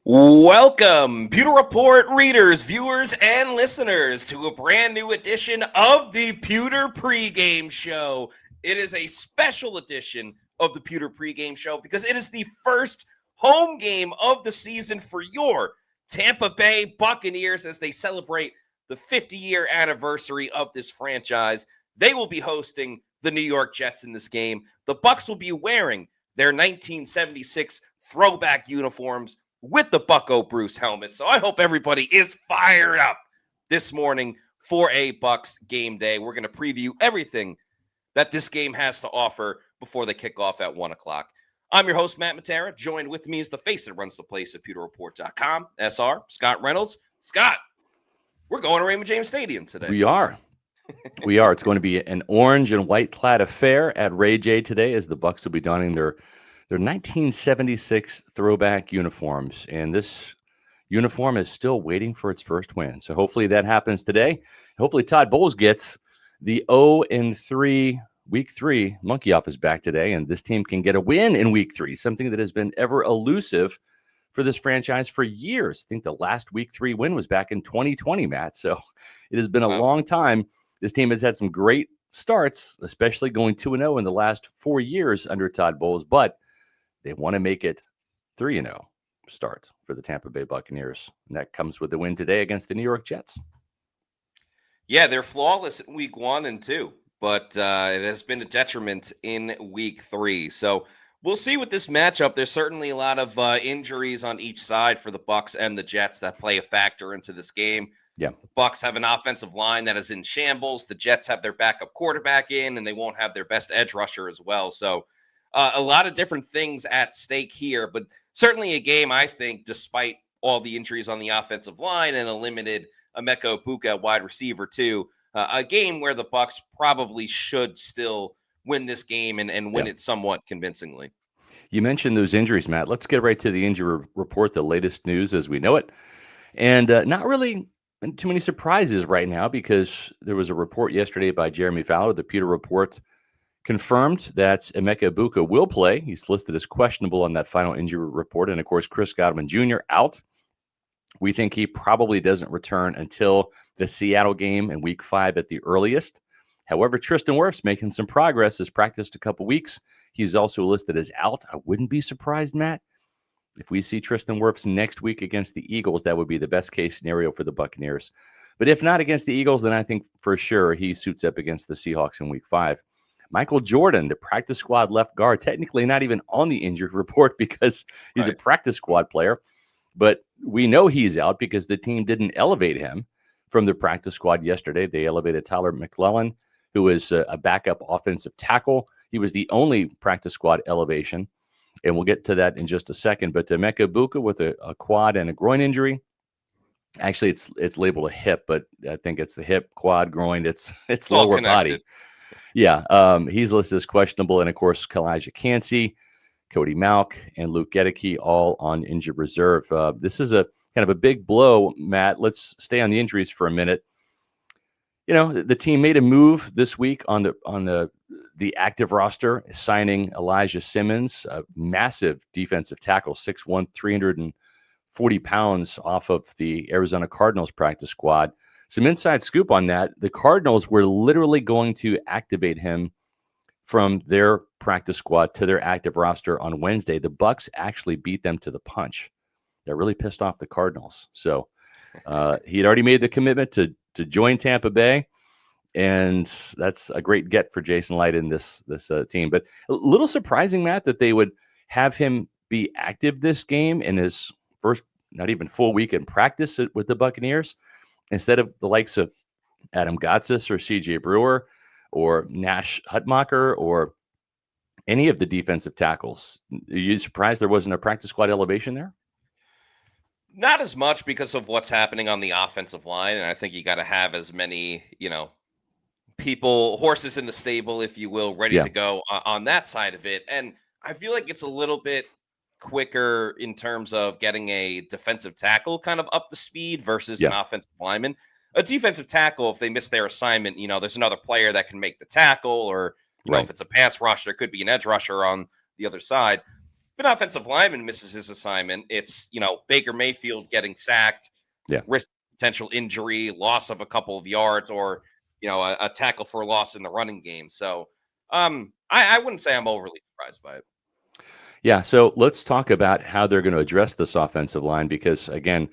Welcome, Pewter Report readers, viewers, and listeners to a brand new edition of the Pewter Pregame Show. It is a special edition of the Pewter Pregame Show because it is the first home game of the season for your Tampa Bay Buccaneers as they celebrate the 50-year anniversary of this franchise. They will be hosting the New York Jets in this game. The Bucs will be wearing their 1976 throwback uniforms with the Bucco Bruce helmet. So I hope everybody is fired up this morning for a Bucs game day. We're going to preview everything that this game has to offer before they kick off at 1 o'clock. I'm your host, Matt Matera. Joined with me is the face that runs the place at pewterreport.com, SR, Scott Reynolds. Scott, we're going to Raymond James Stadium today. We are. It's going to be an orange and white clad affair at Ray J today as the Bucs will be donning their 1976 throwback uniforms, and this uniform is still waiting for its first win. So hopefully that happens today. Hopefully Todd Bowles gets the 0-3 Week 3 monkey off his back today, and this team can get a win in Week 3, something that has been ever elusive for this franchise for years. I think the last Week 3 win was back in 2020, Matt. So it has been a long time. This team has had some great starts, especially going 2-0 in the last 4 years under Todd Bowles, but they want to make it 3-0 start for the Tampa Bay Buccaneers. And that comes with the win today against the New York Jets. Yeah, they're flawless in Week 1 and 2, but it has been a detriment in Week 3. So we'll see with this matchup. There's certainly a lot of injuries on each side for the Bucs and the Jets that play a factor into this game. Yeah, the Bucs have an offensive line that is in shambles. The Jets have their backup quarterback in, and they won't have their best edge rusher as well. So a lot of different things at stake here, but certainly a game, I think, despite all the injuries on the offensive line and a limited Emeka Egbuka wide receiver too, a game where the Bucs probably should still win this game and win it somewhat convincingly. You mentioned those injuries, Matt. Let's get right to the injury report, the latest news as we know it. And not really too many surprises right now because there was a report yesterday by Jeremy Fowler, the Pewter Report, confirmed that Emeka Egbuka will play. He's listed as questionable on that final injury report. And, of course, Chris Godwin Jr. out. We think he probably doesn't return until the Seattle game in Week 5 at the earliest. However, Tristan Wirfs making some progress, has practiced a couple weeks. He's also listed as out. I wouldn't be surprised, Matt, if we see Tristan Wirfs next week against the Eagles. That would be the best case scenario for the Buccaneers. But if not against the Eagles, then I think for sure he suits up against the Seahawks in Week 5. Michael Jordan, the practice squad left guard, technically not even on the injury report because he's a practice squad player. But we know he's out because the team didn't elevate him from the practice squad yesterday. They elevated Tyler McClellan, who is a backup offensive tackle. He was the only practice squad elevation, and we'll get to that in just a second. But Emeka Egbuka with a quad and a groin injury. Actually, it's labeled a hip, but I think it's the hip, quad, groin. It's lower body. Yeah, he's listed as questionable. And, of course, Kalijah Kancey, Cody Mauch, and Luke Gedeke all on injured reserve. This is a kind of a big blow, Matt. Let's stay on the injuries for a minute. You know, the team made a move this week on the active roster, signing Elijah Simmons, a massive defensive tackle, 6'1", 340 pounds off of the Arizona Cardinals practice squad. Some inside scoop on that. The Cardinals were literally going to activate him from their practice squad to their active roster on Wednesday. The Bucs actually beat them to the punch. They're really pissed off the Cardinals. So he had already made the commitment to join Tampa Bay, and that's a great get for Jason Light in this team. But a little surprising, Matt, that they would have him be active this game in his first not even full week in practice with the Buccaneers, instead of the likes of Adam Gotsis or C.J. Brewer or Nash Hutmacher or any of the defensive tackles. Are you surprised there wasn't a practice squad elevation there? Not as much because of what's happening on the offensive line. And I think you got to have as many, horses in the stable, if you will, ready to go on that side of it. And I feel like it's a little bit quicker in terms of getting a defensive tackle kind of up to speed versus an offensive lineman. A defensive tackle, if they miss their assignment, there's another player that can make the tackle, or if it's a pass rush, there could be an edge rusher on the other side. if an offensive lineman misses his assignment, it's, Baker Mayfield getting sacked, Yeah. risk potential injury, loss of a couple of yards, or, a tackle for a loss in the running game. So I wouldn't say I'm overly surprised by it. Yeah. So let's talk about how they're going to address this offensive line because, again,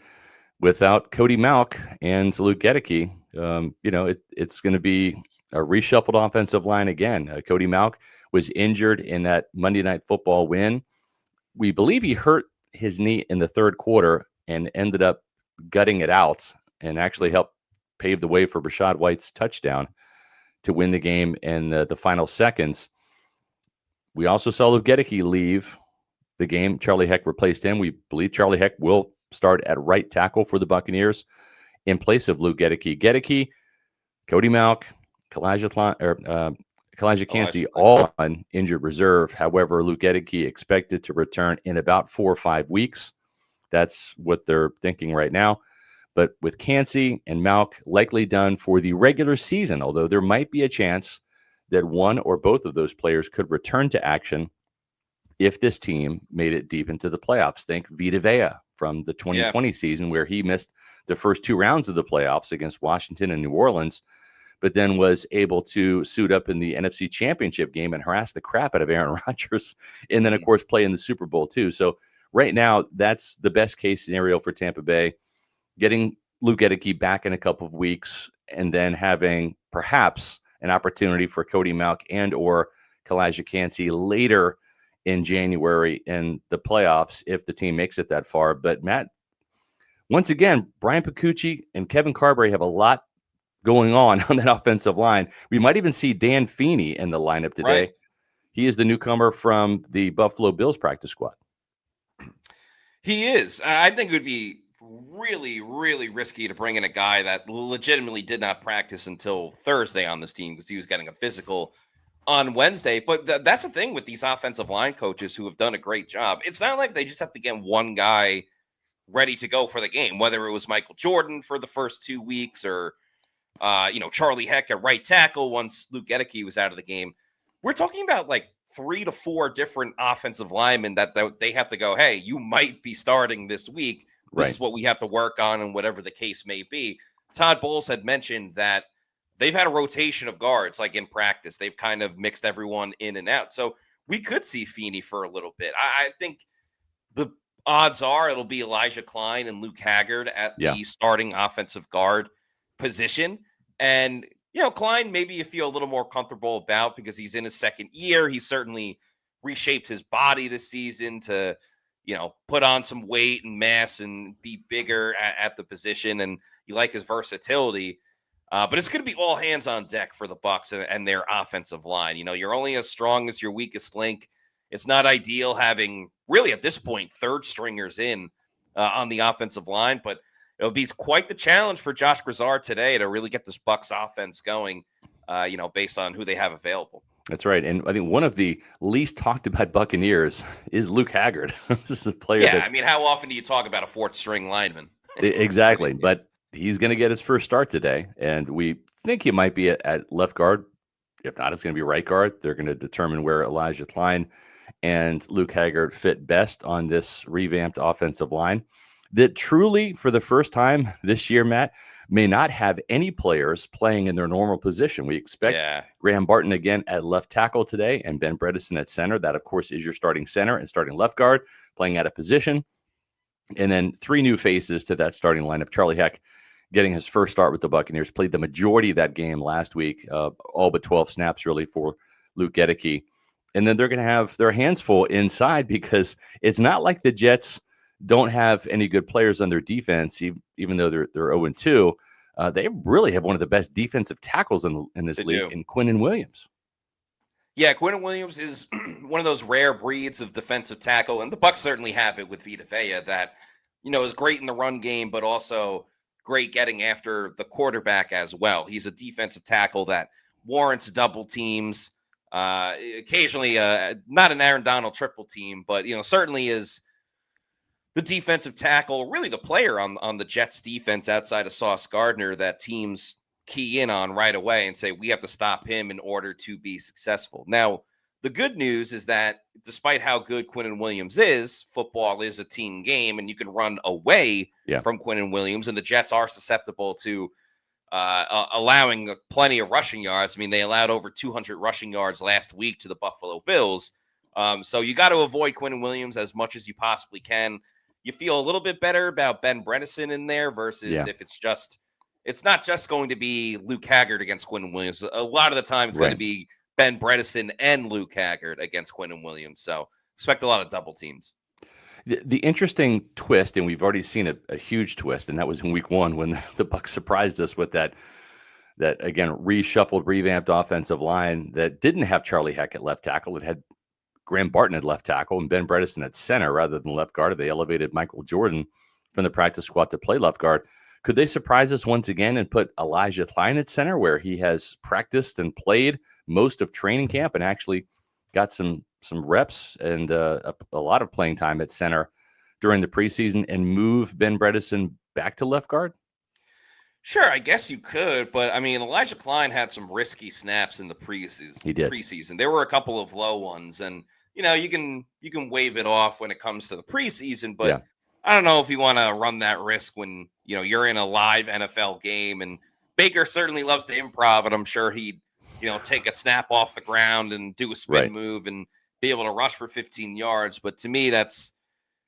without Cody Mauch and Luke Gedeke, it's going to be a reshuffled offensive line again. Cody Mauch was injured in that Monday Night Football win. We believe he hurt his knee in the third quarter and ended up gutting it out and actually helped pave the way for Rachaad White's touchdown to win the game in the final seconds. We also saw Luke Gedeke leave the game. Charlie Heck replaced him. We believe Charlie Heck will start at right tackle for the Buccaneers in place of Luke Gedeke. Gedeke, Cody Mauch, Kalijah Cansey, all on injured reserve. However, Luke Gedeke expected to return in about 4 or 5 weeks. That's what they're thinking right now. But with Cansey and Mauch likely done for the regular season, although there might be a chance that one or both of those players could return to action if this team made it deep into the playoffs. Think Vita Vea from the 2020 season where he missed the first 2 rounds of the playoffs against Washington and New Orleans, but then was able to suit up in the NFC Championship game and harass the crap out of Aaron Rodgers, and then, of course, play in the Super Bowl too. So right now, that's the best case scenario for Tampa Bay, getting Luke Gedeke back in a couple of weeks and then having perhaps an opportunity for Cody Mauch and or Kalijah Cansey later in January in the playoffs if the team makes it that far. But Matt, once again, Brian Picucci and Kevin Carberry have a lot going on that offensive line. We might even see Dan Feeney in the lineup today. Right. He is the newcomer from the Buffalo Bills practice squad. He is. I think it would be really, really risky to bring in a guy that legitimately did not practice until Thursday on this team because he was getting a physical on Wednesday. But that's the thing with these offensive line coaches who have done a great job. It's not like they just have to get one guy ready to go for the game, whether it was Michael Jordan for the first 2 weeks or, Charlie Heck at right tackle once Luke Gedeke was out of the game. We're talking about like 3 to 4 different offensive linemen that they have to go, hey, you might be starting this week. This is what we have to work on, and whatever the case may be. Todd Bowles had mentioned that they've had a rotation of guards, like in practice. They've kind of mixed everyone in and out. So we could see Feeney for a little bit. I think the odds are it'll be Elijah Klein and Luke Haggard at the starting offensive guard position. And, Klein, maybe you feel a little more comfortable about because he's in his second year. He certainly reshaped his body this season to, put on some weight and mass and be bigger at the position. And you like his versatility. But it's going to be all hands on deck for the Bucs and their offensive line. You're only as strong as your weakest link. It's not ideal having, really, at this point, third stringers in on the offensive line. But it'll be quite the challenge for Josh Grizzard today to really get this Bucs offense going, based on who they have available. That's right. And I think one of the least talked about Buccaneers is Luke Haggard. This is a player. Yeah, how often do you talk about a fourth string lineman? Exactly. But he's going to get his first start today. And we think he might be at left guard. If not, it's going to be right guard. They're going to determine where Elijah Klein and Luke Haggard fit best on this revamped offensive line that truly, for the first time this year, Matt, may not have any players playing in their normal position. We expect Graham Barton again at left tackle today and Ben Bredesen at center. That, of course, is your starting center and starting left guard playing out of position. And then 3 new faces to that starting lineup. Charlie Heck getting his first start with the Buccaneers, played the majority of that game last week, all but 12 snaps really for Luke Gedeke. And then they're going to have their hands full inside because it's not like the Jets don't have any good players on their defense, even though they're 0-2. They really have one of the best defensive tackles in this league in Quinnen Williams. Yeah, Quinnen Williams is one of those rare breeds of defensive tackle, and the Bucs certainly have it with Vita Vea that, is great in the run game, but also great getting after the quarterback as well. He's a defensive tackle that warrants double teams, occasionally not an Aaron Donald triple team, but, certainly is the defensive tackle, really the player on the Jets defense outside of Sauce Gardner that teams key in on right away and say, we have to stop him in order to be successful. Now, The good news is that despite how good Quinnen Williams is, football is a team game, and you can run away from Quinnen Williams, and the Jets are susceptible to allowing plenty of rushing yards. I mean, they allowed over 200 rushing yards last week to the Buffalo Bills. So you got to avoid Quinnen Williams as much as you possibly can. You feel a little bit better about Ben Bredesen in there versus if it's not just going to be Luke Haggard against Quinnen Williams. A lot of the time it's going to be Ben Bredesen and Luke Haggard against Quinnen Williams. So expect a lot of double teams. The interesting twist, and we've already seen a huge twist, and that was in week 1 when the Bucs surprised us with that again, reshuffled, revamped offensive line that didn't have Charlie Heck at left tackle. It had Graham Barton at left tackle and Ben Bredesen at center rather than left guard. They elevated Michael Jordan from the practice squad to play left guard. Could they surprise us once again and put Elijah Klein at center, where he has practiced and played most of training camp and actually got some reps and a lot of playing time at center during the preseason, and move Ben Bredesen back to left guard? Sure, I guess you could, but I mean, Elijah Klein had some risky snaps in the preseason. He did. There were a couple of low ones, and you can wave it off when it comes to the preseason, but I don't know if you want to run that risk when you're in a live NFL game. And Baker certainly loves to improv, and I'm sure he'd take a snap off the ground and do a spin move and be able to rush for 15 yards. But to me, that's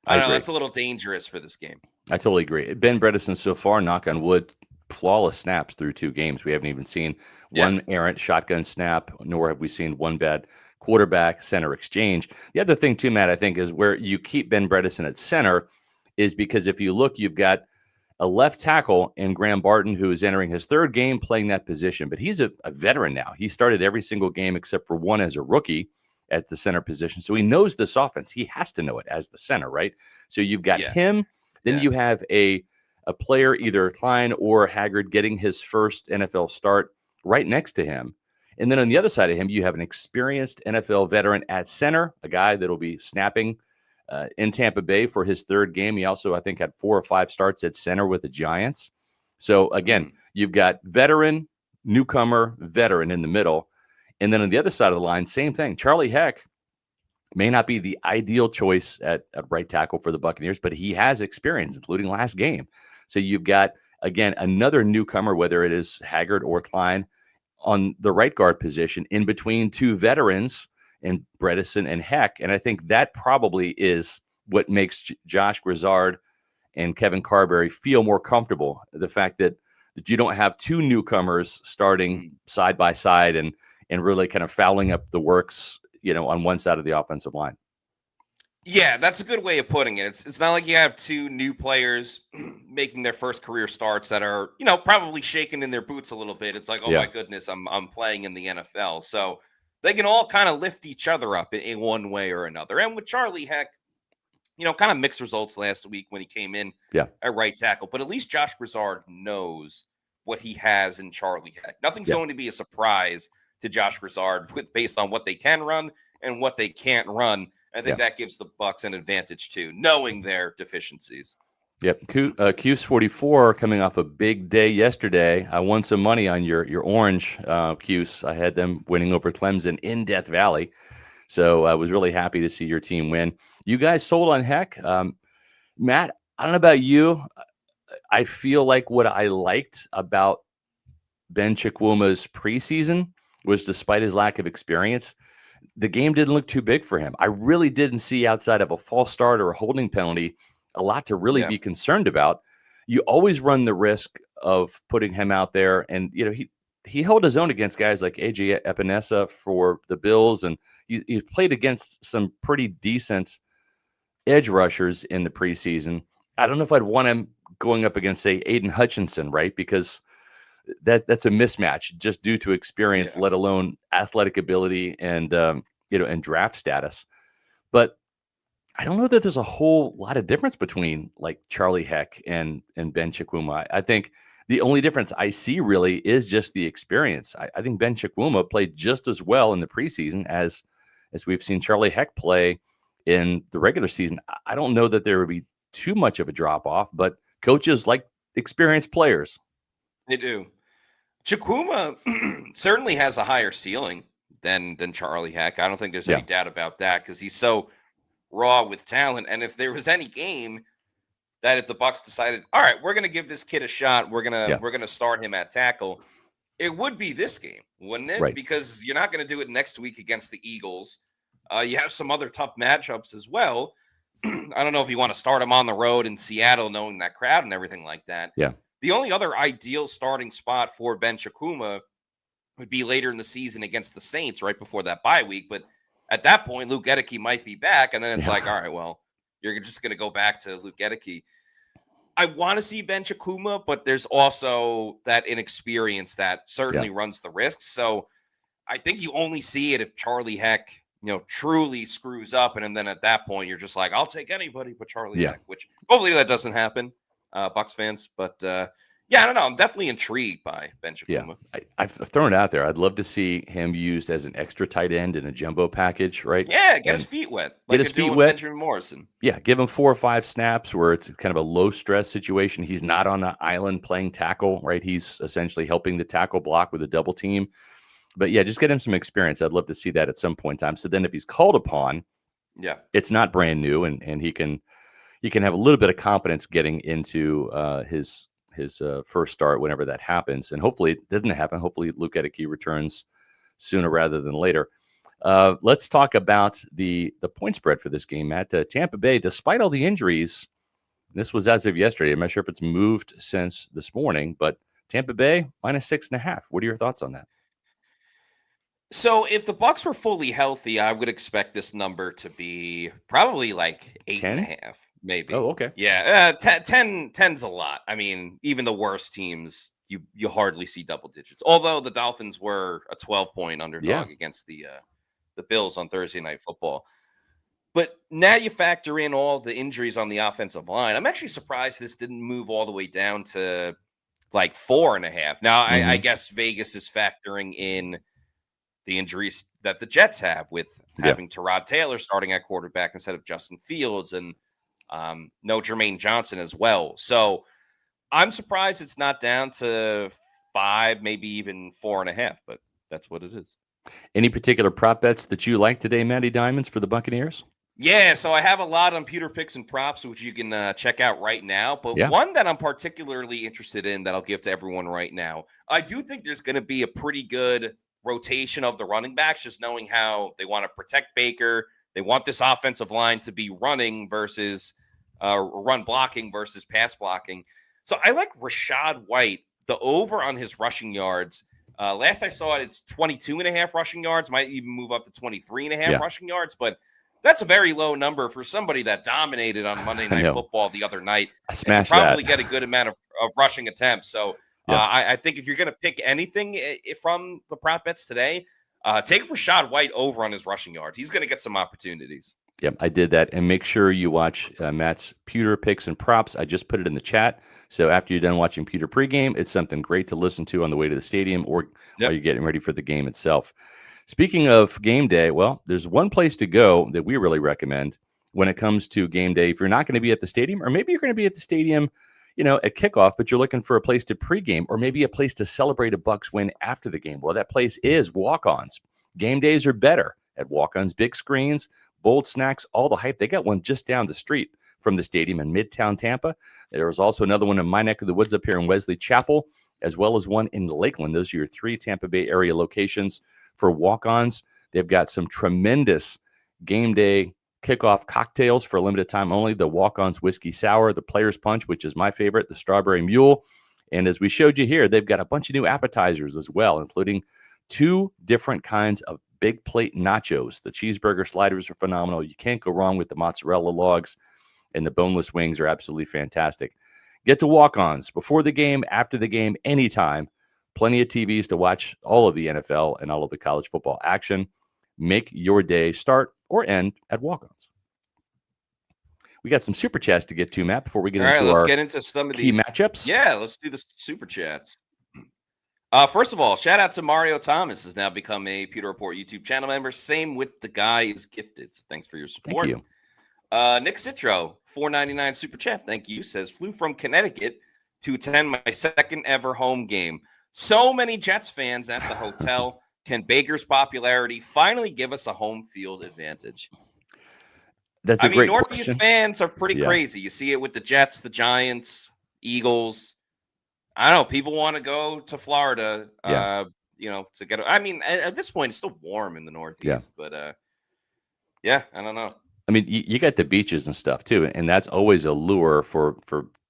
a little dangerous for this game. I totally agree. Ben Bredesen so far, knock on wood, flawless snaps through 2 games. We haven't even seen one errant shotgun snap, nor have we seen one bad quarterback center exchange. The other thing too, Matt, I think, is where you keep Ben Bredesen at center is because if you look, you've got a left tackle in Graham Barton, who is entering his 3rd game playing that position, but he's a veteran now. He started every single game except for 1 as a rookie at the center position. So he knows this offense. He has to know it as the center, right? So you've got him. Then you have a player, either Klein or Haggard, getting his first NFL start right next to him. And then on the other side of him, you have an experienced NFL veteran at center, a guy that'll be snapping in Tampa Bay for his 3rd game. He also, I think, had 4 or 5 starts at center with the Giants. So again, you've got veteran, newcomer, veteran in the middle. And then on the other side of the line, same thing. Charlie Heck may not be the ideal choice at right tackle for the Buccaneers, but he has experience, including last game. So you've got, again, another newcomer, whether it is Haggard or Klein, on the right guard position in between 2 veterans and Bredesen and Heck. And I think that probably is what makes Josh Grizzard and Kevin Carberry feel more comfortable. The fact that you don't have 2 newcomers starting side by side and really kind of fouling up the works, on one side of the offensive line. Yeah, that's a good way of putting it. It's not like you have 2 new players making their first career starts that are, probably shaking in their boots a little bit. It's like, oh my goodness, I'm playing in the NFL. So they can all kind of lift each other up in one way or another. And with Charlie Heck, kind of mixed results last week when he came in at right tackle. But at least Josh Grizzard knows what he has in Charlie Heck. Nothing's going to be a surprise to Josh Grizzard based on what they can run and what they can't run. I think that gives the Bucs an advantage too, knowing their deficiencies. Yep. Cuse 44 coming off a big day yesterday. I won some money on your orange Cuse. I had them winning over Clemson in Death Valley. So I was really happy to see your team win. You guys sold on Heck. Matt, I don't know about you. I feel like what I liked about Ben Chikwuma's preseason was, despite his lack of experience, the game didn't look too big for him. I really didn't see, outside of a false start or a holding penalty, a lot to really be concerned about. You always run the risk of putting him out there. And, he held his own against guys like AJ Epinesa for the Bills. And he played against some pretty decent edge rushers in the preseason. I don't know if I'd want him going up against, say, Aiden Hutchinson, right? Because that's a mismatch just due to experience, let alone athletic ability and and draft status. But I don't know that there's a whole lot of difference between like Charlie Heck and Ben Chikwuma. I think the only difference I see really is just the experience. I think Ben Chikwuma played just as well in the preseason as we've seen Charlie Heck play in the regular season. I don't know that there would be too much of a drop off, but coaches like experienced players. They do. Chikwuma certainly has a higher ceiling than Charlie Heck. I don't think there's Yeah. any doubt about that because he's so raw with talent. And if there was any game that if the Bucs decided, all right, we're going to give this kid a shot, we're gonna start him at tackle, it would be this game, wouldn't it? Right. Because you're not going to do it next week against the Eagles. You have some other tough matchups as well. I don't know if you want to start him on the road in Seattle, knowing that crowd and everything like that. Yeah. The only other ideal starting spot for Ben Chakuma would be later in the season against the Saints right before that bye week. But at that point, Luke Gedeke might be back. And then it's like, all right, well, you're just going to go back to Luke Gedeke. I want to see Ben Chakuma, but there's also that inexperience that certainly runs the risks. So I think you only see it if Charlie Heck, truly screws up. And then at that point, you're just like, I'll take anybody but Charlie Heck, which hopefully that doesn't happen, Bucs fans. But I don't know. I'm definitely intrigued by Ben Chakuma. Yeah, I've thrown it out there. I'd love to see him used as an extra tight end in a jumbo package, right? Yeah, get his feet wet. Get his feet wet. Benjamin Morrison. Yeah, give him 4 or 5 snaps where it's kind of a low stress situation. He's not on an island playing tackle, right? He's essentially helping the tackle block with a double team. But yeah, just get him some experience. I'd love to see that at some point in time. So then if he's called upon, it's not brand new, and he can have a little bit of confidence getting into his first start whenever that happens. And hopefully it doesn't happen. Hopefully Luke Gedeke returns sooner rather than later. Let's talk about the point spread for this game, Matt. Tampa Bay, despite all the injuries, this was as of yesterday. I'm not sure if it's moved since this morning, but Tampa Bay -6.5. What are your thoughts on that? So if the Bucs were fully healthy, I would expect this number to be probably like 8.5, maybe. Oh, okay. Yeah, 10's a lot. I mean, even the worst teams, you hardly see double digits. Although the Dolphins were a 12-point underdog against the Bills on Thursday Night Football. But now you factor in all the injuries on the offensive line. I'm actually surprised this didn't move all the way down to like 4.5. Now, I guess Vegas is factoring in the injuries that the Jets have with having Tyrod Taylor starting at quarterback instead of Justin Fields and no Jermaine Johnson as well. So I'm surprised it's not down to 5, maybe even 4.5, but that's what it is. Any particular prop bets that you like today, Matty Diamonds, for the Buccaneers? Yeah, so I have a lot on Pewter Picks and Props, which you can check out right now. But one that I'm particularly interested in that I'll give to everyone right now, I do think there's going to be a pretty good rotation of the running backs, just knowing how they want to protect Baker. They want this offensive line to be running versus run blocking versus pass blocking. So I like Rachaad White, the over on his rushing yards. Last I saw it, it's 22.5 rushing yards, might even move up to 23.5 rushing yards, but that's a very low number for somebody that dominated on Monday Night Football the other night. I smashed probably that. get a good amount of rushing attempts. So I think if you're going to pick anything from the prop bets today, take Rachaad White over on his rushing yards. He's going to get some opportunities. Yep, I did that. And make sure you watch Matt's Pewter Picks and Props. I just put it in the chat. So after you're done watching Pewter pregame, it's something great to listen to on the way to the stadium or while you're getting ready for the game itself. Speaking of game day, well, there's one place to go that we really recommend when it comes to game day. If you're not going to be at the stadium, or maybe you're going to be at the stadium, at kickoff, but you're looking for a place to pregame or maybe a place to celebrate a Bucs win after the game. Well, that place is Walk-Ons. Game days are better at Walk-Ons. Big screens, bold snacks, all the hype. They got one just down the street from the stadium in Midtown Tampa. There was also another one in my neck of the woods up here in Wesley Chapel, as well as one in Lakeland. Those are your 3 Tampa Bay area locations for Walk-Ons. They've got some tremendous game day kickoff cocktails for a limited time only. The Walk-Ons Whiskey Sour, the Players Punch, which is my favorite, the Strawberry Mule. And as we showed you here, they've got a bunch of new appetizers as well, including 2 different kinds of big plate nachos. The cheeseburger sliders are phenomenal. You can't go wrong with the mozzarella logs, and the boneless wings are absolutely fantastic. Get to Walk-Ons before the game, after the game, anytime. Plenty of TVs to watch all of the NFL and all of the college football action. Make your day start or end at Walk-Ons. We got some super chats to get to, Matt, before we get into some of key these matchups. Yeah, let's do the super chats. First of all, shout out to Mario Thomas, has now become a Pewter Report YouTube channel member. Same with the guy is gifted. So thanks for your support. Thank you. Nick Citro, $4.99 super chat. Thank you. Says flew from Connecticut to attend my second ever home game. So many Jets fans at the hotel. Can Baker's popularity finally give us a home field advantage? That's I a mean, great Northeast question. fans are pretty Yeah. crazy. You see it with the Jets, the Giants, Eagles. I don't know. People want to go to Florida, Yeah. to get. I mean, at this point, it's still warm in the Yeah. Northeast, but yeah, I don't know. I mean, you got the beaches and stuff too, and that's always a lure for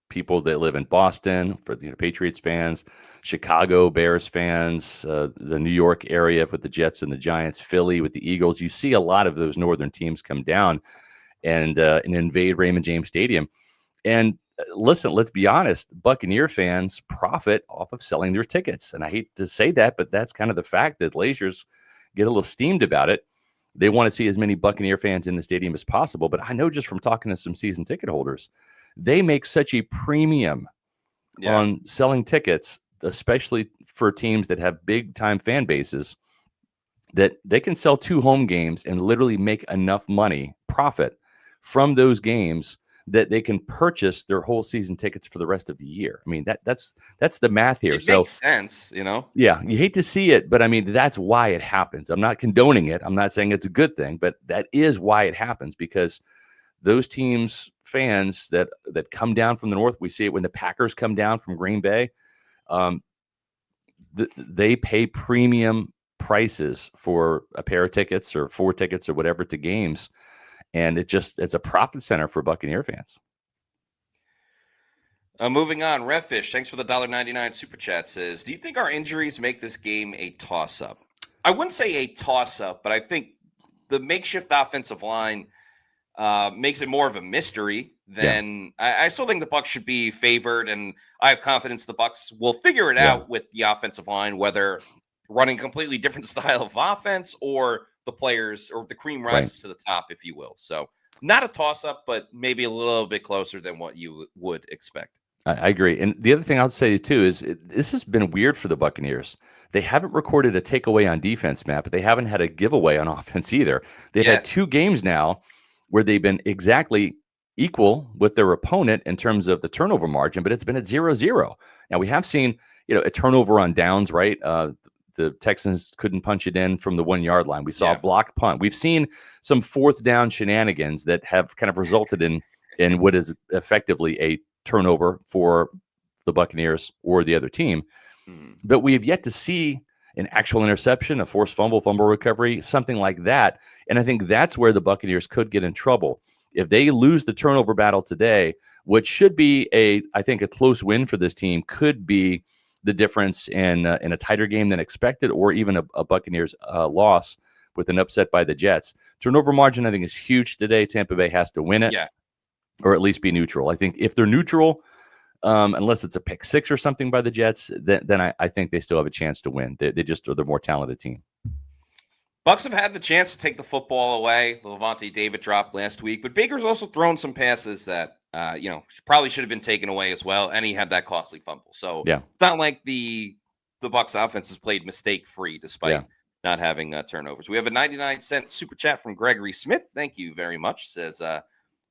people that live in Boston, for Patriots fans, Chicago Bears fans, the New York area with the Jets and the Giants, Philly with the Eagles. You see a lot of those northern teams come down and invade Raymond James Stadium. And listen, let's be honest, Buccaneer fans profit off of selling their tickets. And I hate to say that, but that's kind of the fact that Glazers get a little steamed about it. They want to see as many Buccaneer fans in the stadium as possible. But I know just from talking to some season ticket holders, they make such a premium Yeah, on selling tickets, especially for teams that have big time fan bases, that they can sell 2 home games and literally make enough money profit from those games that they can purchase their whole season tickets for the rest of the year. I mean, that's the math here. it makes So sense. yeah, you hate to see it, but I mean, that's why it happens. I'm not condoning it. I'm not saying it's a good thing, but that is why it happens, because those teams fans that come down from the north, we see it when the Packers come down from Green Bay. Um, they pay premium prices for a pair of tickets or 4 tickets or whatever to games, and it's a profit center for Buccaneer fans. Moving on, Redfish, thanks for the $1.99 super chat. Says, do you think our injuries make this game a toss-up? I wouldn't say a toss-up, but I think the makeshift offensive line makes it more of a mystery than I still think the Bucs should be favored, and I have confidence the Bucs will figure it out with the offensive line, whether running a completely different style of offense or the players or the cream rises to the top, if you will. So not a toss-up, but maybe a little bit closer than what you would expect. I agree. And the other thing I'll say too is this has been weird for the Buccaneers. They haven't recorded a takeaway on defense, Matt, but they haven't had a giveaway on offense either. They've had 2 games now where they've been exactly equal with their opponent in terms of the turnover margin, but it's been at 0-0. Now we have seen, a turnover on downs, right? The Texans couldn't punch it in from the 1-yard line. We saw a blocked punt. We've seen some 4th down shenanigans that have kind of resulted in what is effectively a turnover for the Buccaneers or the other team. But we have yet to see an actual interception, a forced fumble recovery, something like that. And I think that's where the Buccaneers could get in trouble. If they lose the turnover battle today, which should be I think a close win for this team, could be the difference in a tighter game than expected, or even a Buccaneers loss with an upset by the Jets. Turnover margin, I think, is huge today. Tampa Bay has to win it. Yeah. Or at least be neutral. I think if they're neutral, unless it's a pick 6 or something by the Jets, then I think they still have a chance to win. They just are the more talented team. Bucs have had the chance to take the football away. The Levante David drop last week, but Baker's also thrown some passes that probably should have been taken away as well, and he had that costly fumble. So it's not like the Bucs offense has played mistake free despite not having turnovers. We have a 99-cent super chat from Gregory Smith. Thank you very much. Says,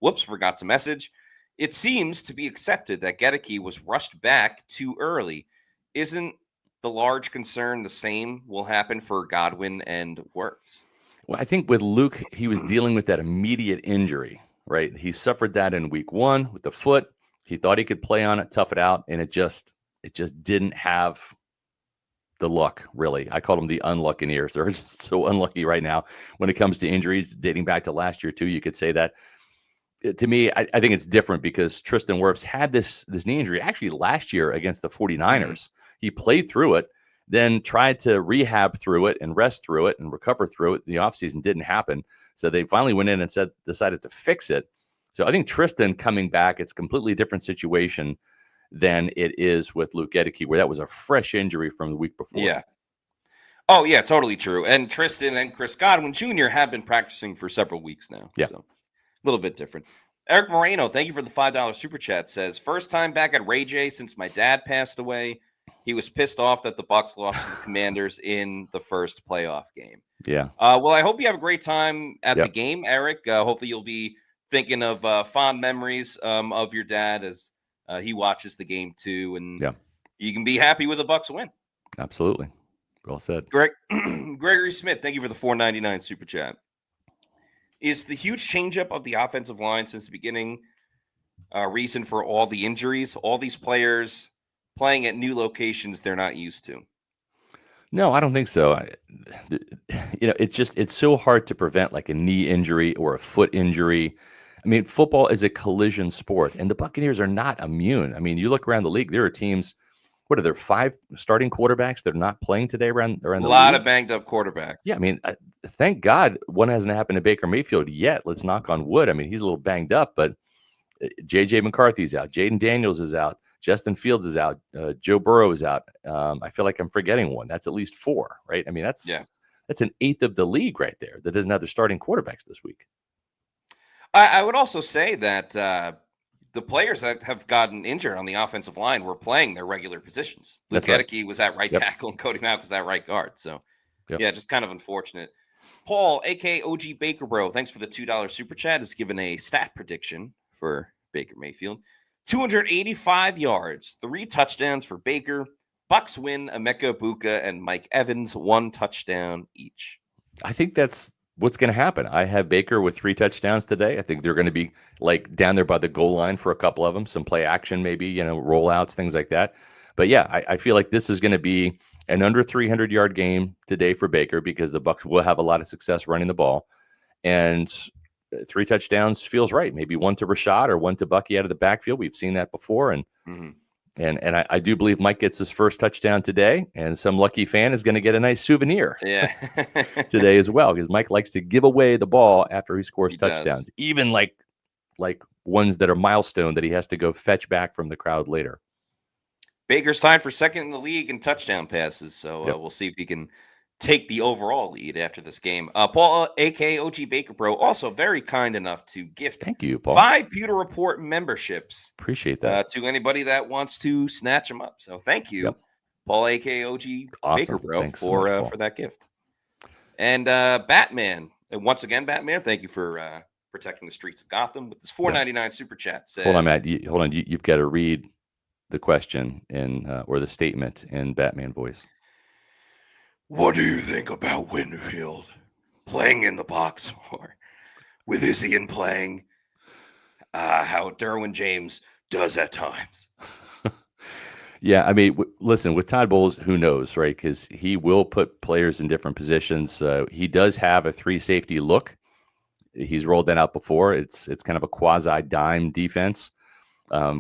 whoops, forgot to message. It seems to be accepted that Gedeke was rushed back too early. Isn't the large concern the same will happen for Godwin and Wirtz? Well, I think with Luke, he was dealing with that immediate injury, right? He suffered that in week 1 with the foot. He thought he could play on it, tough it out, and it just didn't have the luck, really. I call them the unluckineers. They're just so unlucky right now when it comes to injuries, dating back to last year too. You could say that. To me, I think it's different because Tristan Wirfs had this knee injury actually last year against the 49ers. He played through it, then tried to rehab through it and rest through it and recover through it. The offseason didn't happen. So they finally went in and decided to fix it. So I think Tristan coming back, it's a completely different situation than it is with Luke Gedeke, where that was a fresh injury from the week before. Yeah. Oh, yeah, totally true. And Tristan and Chris Godwin Jr. have been practicing for several weeks now. Yeah. So a little bit different. Eric Moreno, thank you for the $5 super chat. Says, first time back at Ray J since my dad passed away. He was pissed off that the Bucs lost to the Commanders in the first playoff game. Yeah. Well, I hope you have a great time at the game, Eric. Hopefully you'll be thinking of fond memories of your dad as he watches the game too. And you can be happy with a Bucs win. Absolutely. Well said. Gregory Smith, thank you for the $4.99 super chat. Is the huge changeup of the offensive line since the beginning reason for all the injuries? All these players playing at new locations they're not used to. No, I don't think so. It's so hard to prevent like a knee injury or a foot injury. I mean, football is a collision sport, and the Buccaneers are not immune. I mean, you look around the league, there are teams. What are there 5 starting quarterbacks that are not playing today around the league? A lot of banged up quarterbacks. Yeah, I mean, thank God one hasn't happened to Baker Mayfield yet. Let's knock on wood. I mean, he's a little banged up, but J.J. McCarthy's out. Jaden Daniels is out. Justin Fields is out. Joe Burrow is out. I feel like I'm forgetting one. That's at least 4, right? I mean, that's an eighth of the league right there that doesn't have their starting quarterbacks this week. I would also say that the players that have gotten injured on the offensive line were playing their regular positions. Luke Gedeke was at right tackle and Cody Mack was at right guard. So, yeah, just kind of unfortunate. Paul, a.k.a. OG Baker Bro, thanks for the $2 super chat, has given a stat prediction for Baker Mayfield. 285 yards, 3 touchdowns for Baker. Bucs win, Emeka Egbuka and Mike Evans, 1 touchdown each. I think that's what's going to happen. I have Baker with 3 touchdowns today. I think they're going to be like down there by the goal line for a couple of them, some play action, maybe, rollouts, things like that. But yeah, I feel like this is going to be an under 300-yard game today for Baker because the Bucs will have a lot of success running the ball. And 3 touchdowns feels right. Maybe 1 to Rashad or 1 to Bucky out of the backfield. We've seen that before. And I do believe Mike gets his first touchdown today, and some lucky fan is going to get a nice souvenir today as well, because Mike likes to give away the ball after he scores touchdowns, even like ones that are milestone that he has to go fetch back from the crowd later. Baker's tied for second in the league in touchdown passes, so we'll see if he can take the overall lead after this game. Paul, a.k.a. OG Baker Bro, also very kind enough to gift Thank you, Paul. 5 Pewter Report memberships. Appreciate that. To anybody that wants to snatch them up. So thank you, Paul, a.k.a. OG Baker Bro, Thanks so much, for that gift. And Batman, and once again, Batman, thank you for protecting the streets of Gotham with this $4.99 super chat. Says, hold on, Matt. You've got to read the question or the statement in Batman voice. What do you think about Winfield playing in the box or with Izzy playing how Derwin James does at times? Yeah, I mean, listen, with Todd Bowles, who knows, right? Because he will put players in different positions. He does have a 3 safety look. He's rolled that out before. It's kind of a quasi-dime defense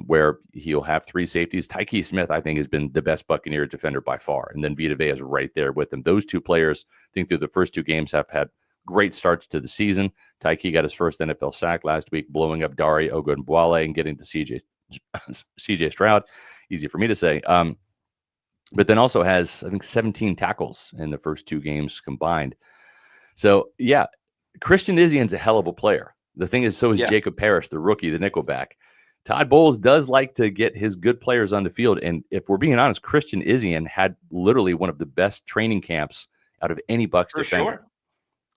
where he'll have 3 safeties. Tyke Smith, I think, has been the best Buccaneer defender by far. And then Vita Vea is right there with them. Those 2 players, I think through the first 2 games, have had great starts to the season. Tyke got his first NFL sack last week, blowing up Dari Ogunbowale and getting to CJ Stroud. Easy for me to say. But then also has, I think, 17 tackles in the first 2 games combined. So, yeah, Christian Izzian's a hell of a player. The thing is, so is Jacob Parrish, the rookie, the nickelback. Todd Bowles does like to get his good players on the field. And if we're being honest, Christian Izzian had literally one of the best training camps out of any Bucs defender. Sure.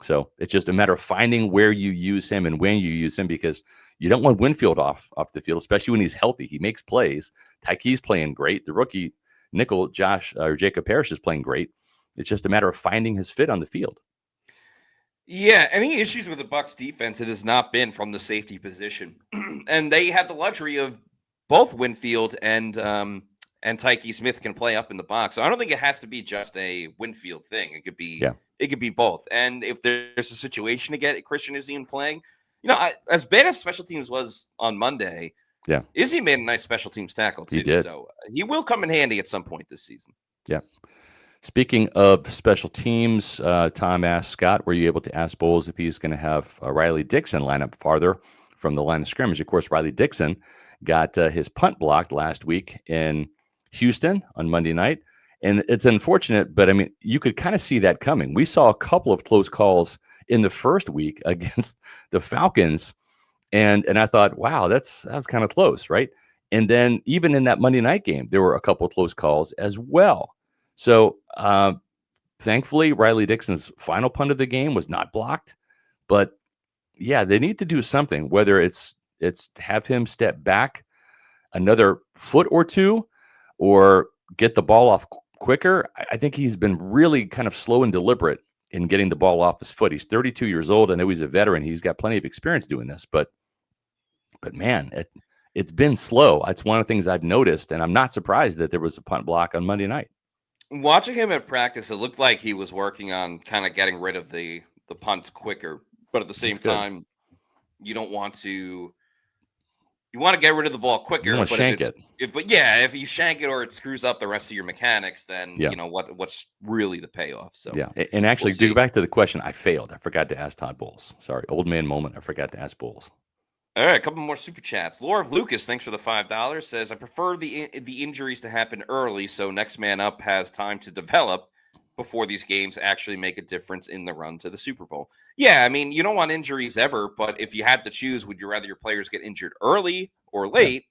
So it's just a matter of finding where you use him and when you use him, because you don't want Winfield off the field, especially when he's healthy. He makes plays. Tyke's playing great. The rookie nickel, Jacob Parrish, is playing great. It's just a matter of finding his fit on the field. Yeah, any issues with the Bucs defense, it has not been from the safety position. And they had the luxury of both Winfield and Tyke Smith can play up in the box. So I don't think it has to be just a Winfield thing. It could be both. And if there's a situation to get Christian Izzy playing, as bad as special teams was on Monday, Izzy made a nice special teams tackle too. He did. So he will come in handy at some point this season. Yeah. Speaking of special teams, Tom asked Scott, were you able to ask Bowles if he's going to have Riley Dixon line up farther from the line of scrimmage? Of course, Riley Dixon got his punt blocked last week in Houston on Monday night. And it's unfortunate, but I mean, you could kind of see that coming. We saw a couple of close calls in the first week against the Falcons. And I thought, wow, that was kind of close, right? And then even in that Monday night game, there were a couple of close calls as well. So thankfully, Riley Dixon's final punt of the game was not blocked. But yeah, they need to do something, whether it's have him step back another foot or 2 or get the ball off quicker. I think he's been really kind of slow and deliberate in getting the ball off his foot. He's 32 years old. I know he's a veteran. He's got plenty of experience doing this, but man, it's been slow. That's one of the things I've noticed, and I'm not surprised that there was a punt block on Monday night. Watching him at practice, it looked like he was working on kind of getting rid of the punt quicker, but at the same time, you don't want to. You want to get rid of the ball quicker. You want to shank it. If you shank it or it screws up the rest of your mechanics, then Yeah. you know what's really the payoff. So yeah, and actually, we'll to go back to the question, I failed. I forgot to ask Todd Bowles. Sorry, old man moment. I forgot to ask Bowles. All right, a couple more super chats. Laura of Lucas, thanks for the $5. Says, I prefer the injuries to happen early so next man up has time to develop before these games actually make a difference in the run to the Super Bowl. Yeah, I mean, you don't want injuries ever, but if you had to choose, would you rather your players get injured early or late?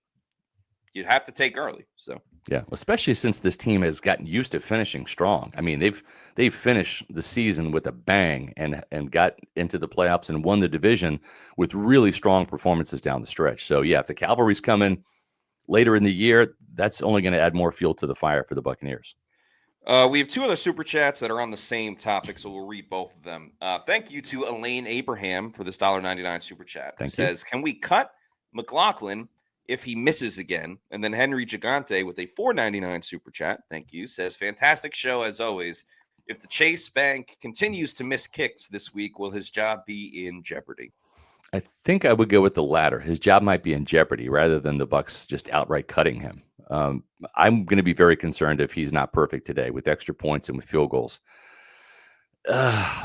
You'd have to take early. So yeah, especially since this team has gotten used to finishing strong. I mean, they've finished the season with a bang and got into the playoffs and won the division with really strong performances down the stretch. So yeah, if the cavalry's coming later in the year, that's only going to add more fuel to the fire for the Buccaneers. We have two other super chats that are on the same topic, so we'll read both of them. Thank you to Elaine Abraham for this $1.99 super chat. Thank you. Says, can we cut McLaughlin if he misses again? And then Henry Gigante with a $4.99 super chat. Thank you. Says, fantastic show as always. If the Chase Bank continues to miss kicks this week, will his job be in jeopardy? I think I would go with the latter. His job might be in jeopardy rather than the Bucs just outright cutting him. I'm going to be very concerned if he's not perfect today with extra points and with field goals.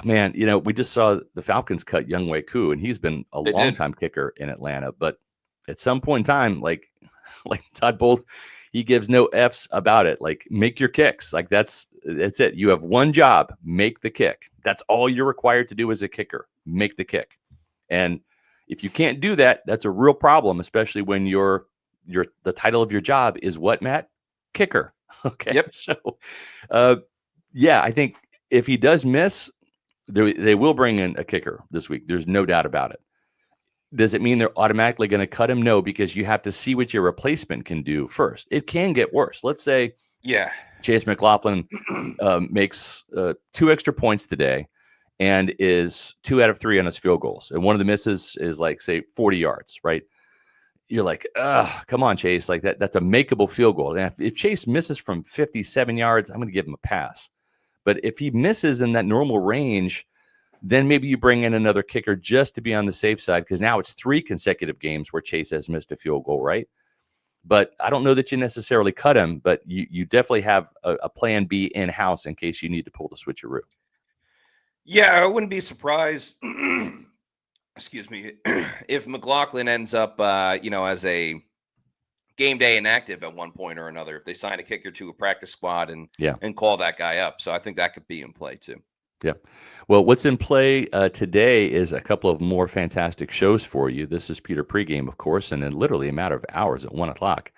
Man, we just saw the Falcons cut Younghoe Koo, and he's been a long-time kicker in Atlanta. But at some point in time, like Todd Bowles, he gives no F's about it. Like, make your kicks. Like, that's it. You have one job: make the kick. That's all you're required to do as a kicker. Make the kick. And if you can't do that, that's a real problem, especially when the title of your job is what, Matt? Kicker. Okay. Yep. So, I think if he does miss, they will bring in a kicker this week. There's no doubt about it. Does it mean they're automatically going to cut him? No, because you have to see what your replacement can do first. It can get worse. Let's say Chase McLaughlin makes 2 extra points today and is 2 out of 3 on his field goals. And one of the misses is like, say, 40 yards, right? You're like, come on, Chase. Like that's a makeable field goal. And if Chase misses from 57 yards, I'm going to give him a pass. But if he misses in that normal range, then maybe you bring in another kicker just to be on the safe side, because now it's 3 consecutive games where Chase has missed a field goal, right? But I don't know that you necessarily cut him, but you definitely have a plan B in-house in case you need to pull the switcheroo. Yeah, I wouldn't be surprised, excuse me, if McLaughlin ends up, as a game day inactive at one point or another, if they sign a kicker to a practice squad and call that guy up. So I think that could be in play too. Yeah. Well, what's in play today is a couple of more fantastic shows for you. This is Pewter Pregame, of course, and in literally a matter of hours at 1 o'clock,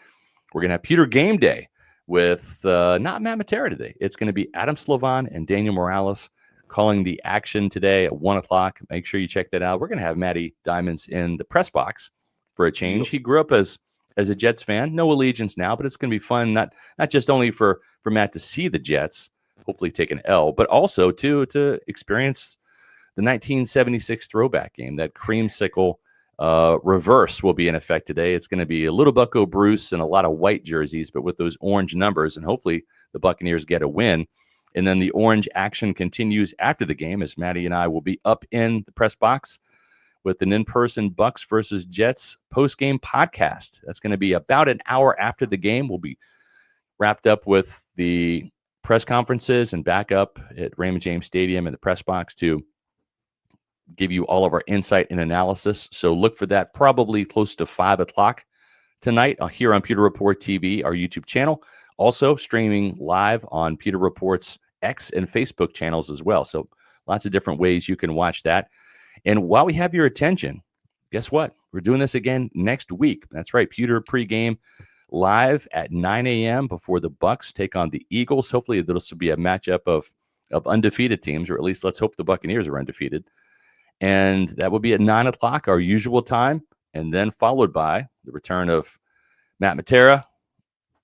we're going to have Pewter Game Day with not Matt Matera today. It's going to be Adam Slovan and Daniel Morales calling the action today at 1 o'clock. Make sure you check that out. We're going to have Matty Diamonds in the press box for a change. He grew up as a Jets fan, no allegiance now, but it's going to be fun, not just only for Matt to see the Jets, hopefully take an L, but also to experience the 1976 throwback game. That creamsicle reverse will be in effect today. It's going to be a little Bucco Bruce and a lot of white jerseys, but with those orange numbers, and hopefully the Buccaneers get a win. And then the orange action continues after the game, as Maddie and I will be up in the press box with an in-person Bucs versus Jets post-game podcast. That's going to be about an hour after the game. We'll be wrapped up with the press conferences and back up at Raymond James Stadium in the press box to give you all of our insight and analysis. So look for that probably close to 5 o'clock tonight here on Pewter Report TV, our YouTube channel. Also streaming live on Pewter Report's X and Facebook channels as well. So lots of different ways you can watch that. And while we have your attention, guess what? We're doing this again next week. That's right. Pewter Pregame live at 9 a.m. before the Bucs take on the Eagles. Hopefully this will be a matchup of undefeated teams, or at least let's hope the Buccaneers are undefeated. And that will be at 9 o'clock, our usual time, and then followed by the return of Matt Matera,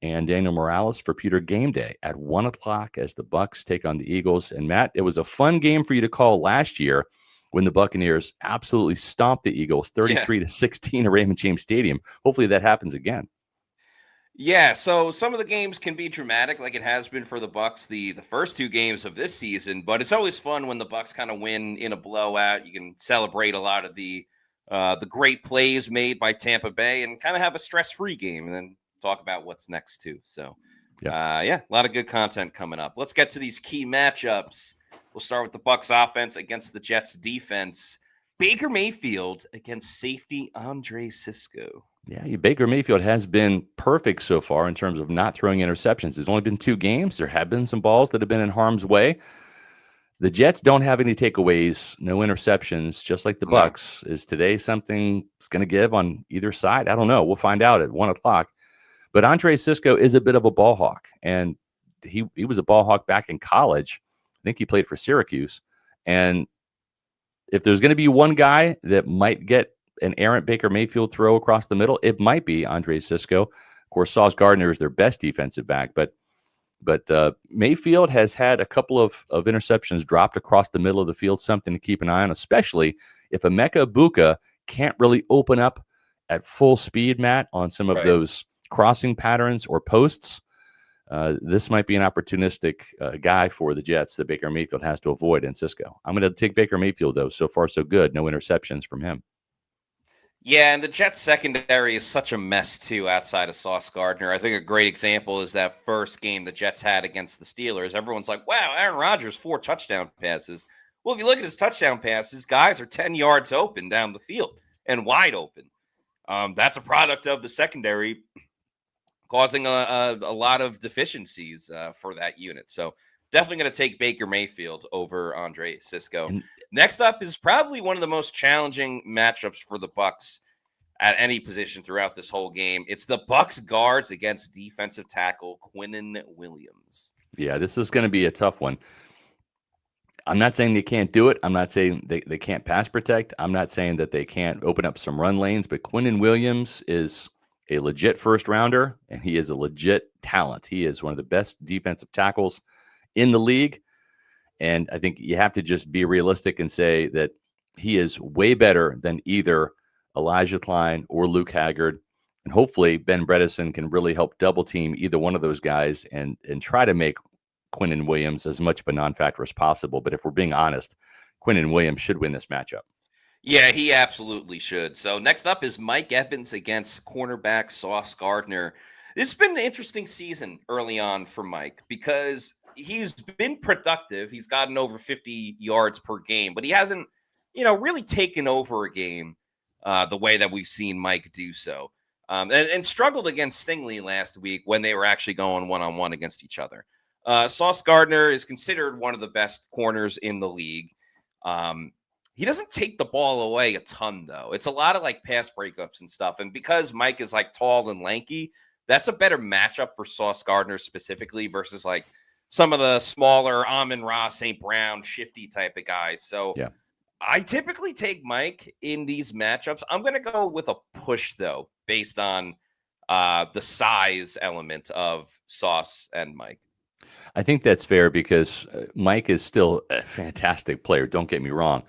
and Daniel Morales for Pewter Game Day at 1 o'clock as the Bucs take on the Eagles. And Matt, it was a fun game for you to call last year when the Buccaneers absolutely stomped the Eagles 33-16 at Raymond James Stadium. Hopefully that happens again. Yeah, so some of the games can be dramatic, like it has been for the Bucs the first two games of this season. But it's always fun when the Bucs kind of win in a blowout. You can celebrate a lot of the great plays made by Tampa Bay and kind of have a stress-free game, and then talk about what's next too. So, a lot of good content coming up. Let's get to these key matchups. We'll start with the Bucs offense against the Jets defense. Baker Mayfield against safety Andre Cisco. Yeah, Baker Mayfield has been perfect so far in terms of not throwing interceptions. There's only been 2 games. There have been some balls that have been in harm's way. The Jets don't have any takeaways, no interceptions, just like the Bucs. Is today something that's going to give on either side? I don't know. We'll find out at 1 o'clock. But Andre Cisco is a bit of a ball hawk, and he was a ball hawk back in college. I think he played for Syracuse. And if there's going to be one guy that might get an errant Baker Mayfield throw across the middle, it might be Andre Cisco. Of course, Sauce Gardner is their best defensive back, but Mayfield has had a couple of interceptions dropped across the middle of the field, something to keep an eye on, especially if Emeka Egbuka can't really open up at full speed, Matt, on some of those crossing patterns or posts. This might be an opportunistic guy for the Jets that Baker Mayfield has to avoid in Cisco. I'm going to take Baker Mayfield, though. So far, so good. No interceptions from him. Yeah, and the Jets secondary is such a mess, too, outside of Sauce Gardner. I think a great example is that first game the Jets had against the Steelers. Everyone's like, wow, Aaron Rodgers, 4 touchdown passes. Well, if you look at his touchdown passes, guys are 10 yards open down the field and wide open. That's a product of the secondary causing a lot of deficiencies for that unit. So definitely going to take Baker Mayfield over Andre Cisco. Next up is probably one of the most challenging matchups for the Bucs at any position throughout this whole game. It's the Bucs guards against defensive tackle Quinnen Williams. Yeah, this is going to be a tough one. I'm not saying they can't do it. I'm not saying they can't pass protect. I'm not saying that they can't open up some run lanes, but Quinnen Williams is a legit first rounder, and he is a legit talent. He is one of the best defensive tackles in the league. And I think you have to just be realistic and say that he is way better than either Elijah Klein or Luke Haggard. And hopefully Ben Bredesen can really help double team either one of those guys and try to make Quinnen Williams as much of a non-factor as possible. But if we're being honest, Quinnen Williams should win this matchup. Yeah, he absolutely should. So next up is Mike Evans against cornerback Sauce Gardner. This has been an interesting season early on for Mike because he's been productive. He's gotten over 50 yards per game, but he hasn't, really taken over a game the way that we've seen Mike do so. And struggled against Stingley last week when they were actually going one-on-one against each other. Sauce Gardner is considered one of the best corners in the league. He doesn't take the ball away a ton, though. It's a lot of pass breakups and stuff. And because Mike is tall and lanky, that's a better matchup for Sauce Gardner specifically versus some of the smaller Amon-Ra, St. Brown, shifty type of guys. So yeah. I typically take Mike in these matchups. I'm going to go with a push, though, based on the size element of Sauce and Mike. I think that's fair because Mike is still a fantastic player. Don't get me wrong.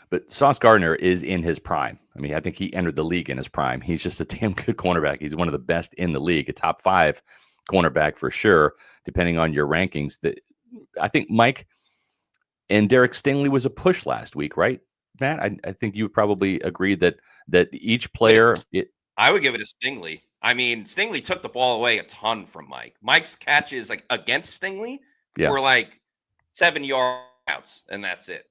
But Sauce Gardner is in his prime. I mean, I think he entered the league in his prime. He's just a damn good cornerback. He's one of the best in the league, a top 5 cornerback for sure, depending on your rankings. I think Mike and Derek Stingley was a push last week, right, Matt? I think you would probably agree that each player... I would give it to Stingley. I mean, Stingley took the ball away a ton from Mike. Mike's catches against Stingley were 7 yards, and that's it.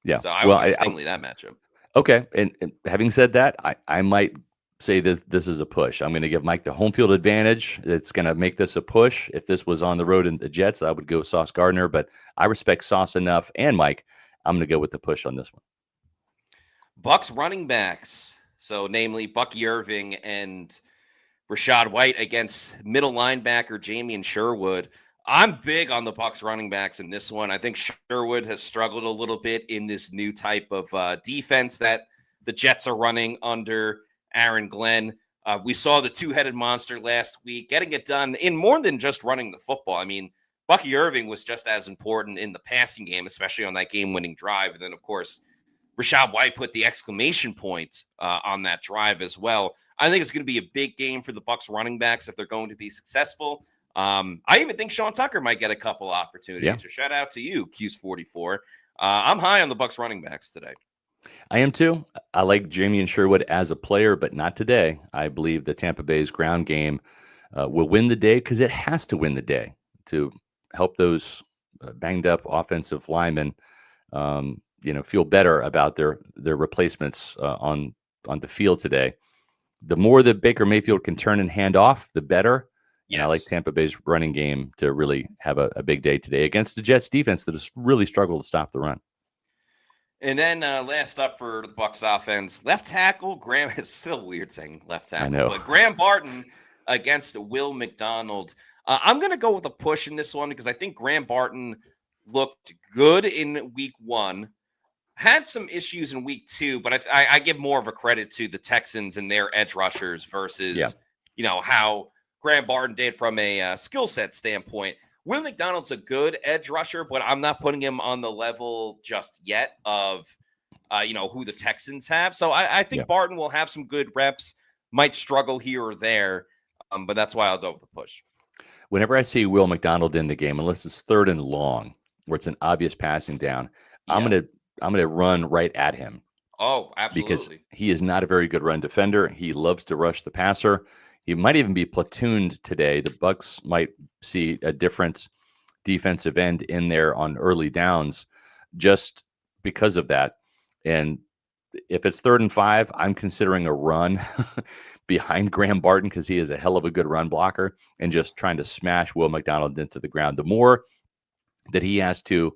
Yeah. So I would give Stingley that matchup. Okay. And having said that, I might say that this is a push. I'm going to give Mike the home field advantage. It's going to make this a push. If this was on the road in the Jets, I would go Sauce Gardner, but I respect Sauce enough and Mike. I'm going to go with the push on this one. Bucs running backs. So namely Bucky Irving and Rachaad White against middle linebacker Jamien Sherwood. I'm big on the Bucs running backs in this one. I think Sherwood has struggled a little bit in this new type of defense that the Jets are running under Aaron Glenn. We saw the two-headed monster last week getting it done in more than just running the football. I mean, Bucky Irving was just as important in the passing game, especially on that game-winning drive. And then, of course, Rashad White put the exclamation point on that drive as well. I think it's going to be a big game for the Bucs running backs if they're going to be successful. I even think Sean Tucker might get a couple opportunities. Yeah. So shout out to you, Q's44. I'm high on the Bucs running backs today. I am too. I like Jamie and Sherwood as a player, but not today. I believe the Tampa Bay's ground game will win the day because it has to win the day to help those banged up offensive linemen, feel better about their replacements on the field today. The more that Baker Mayfield can turn and hand off, the better. Yes. And I like Tampa Bay's running game to really have a big day today against the Jets defense that has really struggled to stop the run. And then last up for the Bucs offense, left tackle Graham. It's still weird saying left tackle, I know. But Graham Barton against Will McDonald. I'm going to go with a push in this one because I think Graham Barton looked good in week 1, had some issues in week 2, but I give more of a credit to the Texans and their edge rushers versus, how Graham Barton did from a skill set standpoint. Will McDonald's a good edge rusher, but I'm not putting him on the level just yet of, who the Texans have. So I think Barton will have some good reps, might struggle here or there, but that's why I'll go with the push. Whenever I see Will McDonald in the game, unless it's 3rd and long, where it's an obvious passing down, I'm gonna run right at him. Oh, absolutely. Because he is not a very good run defender. He loves to rush the passer. He might even be platooned today. The Bucs might see a different defensive end in there on early downs just because of that. And if it's 3rd and 5, I'm considering a run behind Graham Barton because he is a hell of a good run blocker and just trying to smash Will McDonald into the ground. The more that he has to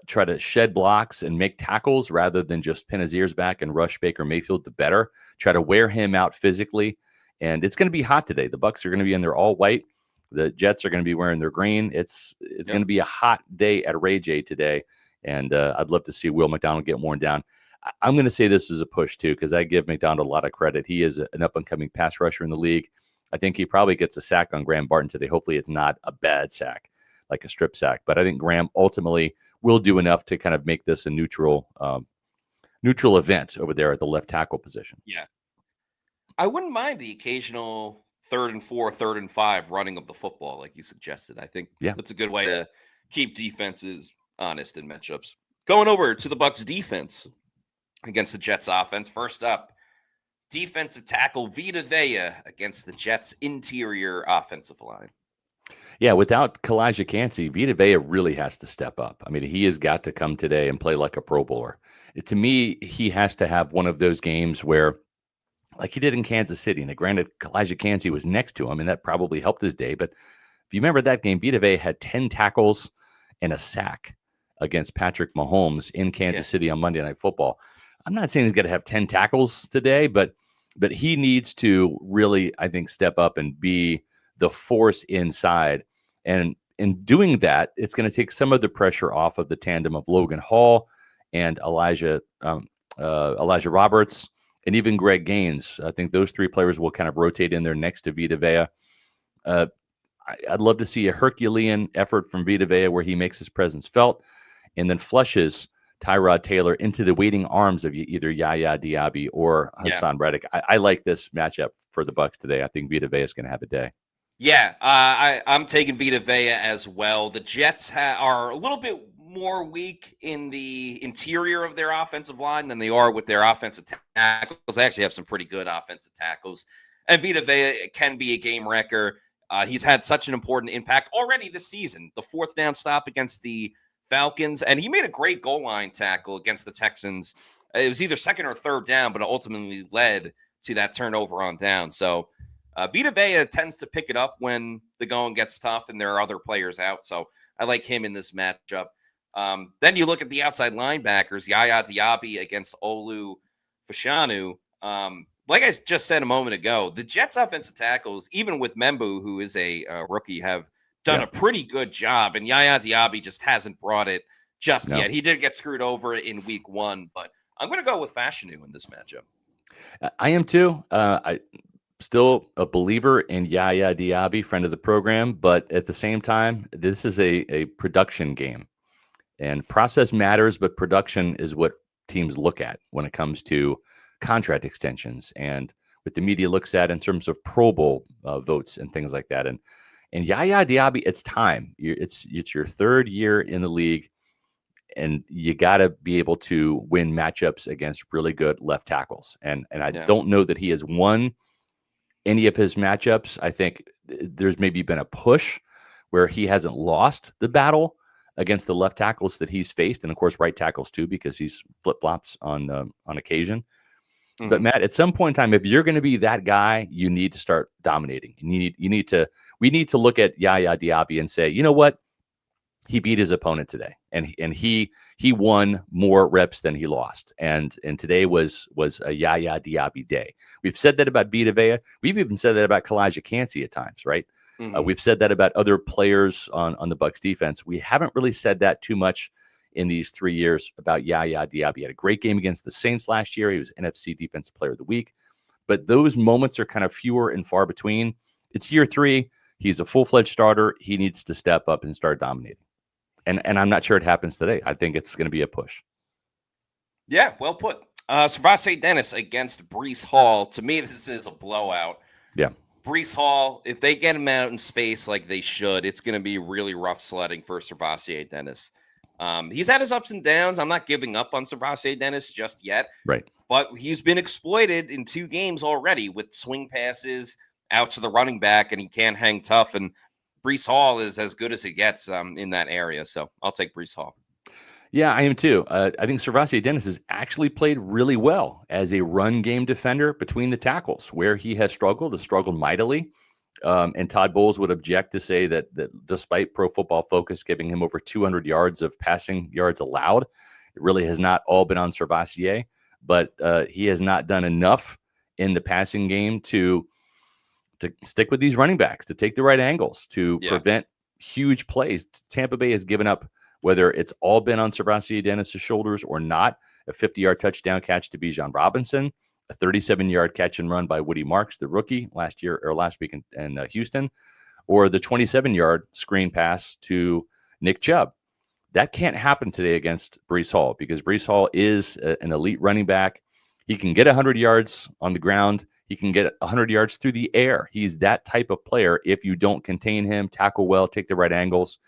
try to shed blocks and make tackles rather than just pin his ears back and rush Baker Mayfield, the better. Try to wear him out physically. And it's going to be hot today. The Bucs are going to be in their all white. The Jets are going to be wearing their green. It's going to be a hot day at Ray J today. And I'd love to see Will McDonald get worn down. I'm going to say this is a push too, because I give McDonald a lot of credit. He is an up-and-coming pass rusher in the league. I think he probably gets a sack on Graham Barton today. Hopefully it's not a bad sack, like a strip sack. But I think Graham ultimately will do enough to kind of make this a neutral event over there at the left tackle position. Yeah. I wouldn't mind the occasional 3rd and 4, 3rd and 5 running of the football, like you suggested. I think that's a good way to keep defenses honest in matchups. Going over to the Bucs defense against the Jets offense. First up, defensive tackle Vita Vea against the Jets interior offensive line. Yeah, without Kalijah Kancey, Vita Vea really has to step up. I mean, he has got to come today and play like a Pro Bowler. To me, he has to have one of those games where, like he did in Kansas City, and granted, Kalijah Kancey was next to him, and that probably helped his day. But if you remember that game, Vita Vea had 10 tackles and a sack against Patrick Mahomes in Kansas City on Monday Night Football. I'm not saying he's going to have 10 tackles today, but he needs to really, I think, step up and be the force inside. And in doing that, it's going to take some of the pressure off of the tandem of Logan Hall and Elijah Roberts and even Greg Gaines. I think those 3 players will kind of rotate in there next to Vita Vea. I'd love to see a Herculean effort from Vita Vea where he makes his presence felt and then flushes Tyrod Taylor into the waiting arms of either Yaya Diaby or Hassan Reddick. I like this matchup for the Bucs today. I think Vita Vea is going to have a day. Yeah, I'm taking Vita Vea as well. The Jets are a little bit more weak in the interior of their offensive line than they are with their offensive tackles. They actually have some pretty good offensive tackles. And Vita Vea can be a game wrecker. He's had such an important impact already this season. The 4th down stop against the Falcons, and he made a great goal line tackle against the Texans. It was either 2nd or 3rd down, but it ultimately led to that turnover on down. So Vita Vea tends to pick it up when the going gets tough and there are other players out. So I like him in this matchup. Then you look at the outside linebackers, Yaya Diaby against Olu Fashanu. Like I just said a moment ago, the Jets offensive tackles, even with Membu, who is a rookie, have done a pretty good job. And Yaya Diaby just hasn't brought it just yet. He did get screwed over in week 1, but I'm going to go with Fashanu in this matchup. I am too. still a believer in Yaya Diaby, friend of the program, but at the same time, this is a production game. And process matters, but production is what teams look at when it comes to contract extensions and what the media looks at in terms of Pro Bowl votes and things like that. And Yaya Diaby, it's time. It's your third year in the league, and you got to be able to win matchups against really good left tackles. And I don't know that he has won any of his matchups. I think there's maybe been a push where he hasn't lost the battle against the left tackles that he's faced, and of course right tackles too, because he's flip flops on occasion. Mm-hmm. But Matt, at some point in time, if you're going to be that guy, you need to start dominating. We need to look at Yaya Diaby and say, you know what, he beat his opponent today, and he won more reps than he lost, and today was a Yaya Diaby day. We've said that about Vita Vea. We've even said that about Kalijah Cansey at times, right? Mm-hmm. We've said that about other players on the Bucs defense. We haven't really said that too much in these 3 years about Yaya Diaby. He had a great game against the Saints last year. He was NFC Defensive Player of the Week. But those moments are kind of fewer and far between. It's year 3. He's a full-fledged starter. He needs to step up and start dominating. And I'm not sure it happens today. I think it's going to be a push. Yeah, well put. Servase Dennis against Breece Hall. To me, this is a blowout. Yeah. Breece Hall, if they get him out in space like they should, it's going to be really rough sledding for Servase Dennis. He's had his ups and downs. I'm not giving up on Servase Dennis just yet. Right. But he's been exploited in 2 games already with swing passes out to the running back, and he can't hang tough. And Breece Hall is as good as it gets in that area. So I'll take Breece Hall. Yeah, I am too. I think Servase Dennis has actually played really well as a run game defender between the tackles. Where he has struggled mightily. And Todd Bowles would object to say that despite Pro Football Focus giving him over 200 yards of passing yards allowed, it really has not all been on Servase. But he has not done enough in the passing game to stick with these running backs, to take the right angles, to prevent huge plays. Tampa Bay has given up, whether it's all been on Servase Dennis' shoulders or not, a 50-yard touchdown catch to Bijan Robinson, a 37-yard catch and run by Woody Marks, the rookie, last week in Houston, or the 27-yard screen pass to Nick Chubb. That can't happen today against Breece Hall, because Breece Hall is an elite running back. He can get 100 yards on the ground. He can get 100 yards through the air. He's that type of player if you don't contain him, tackle well, take the right angles.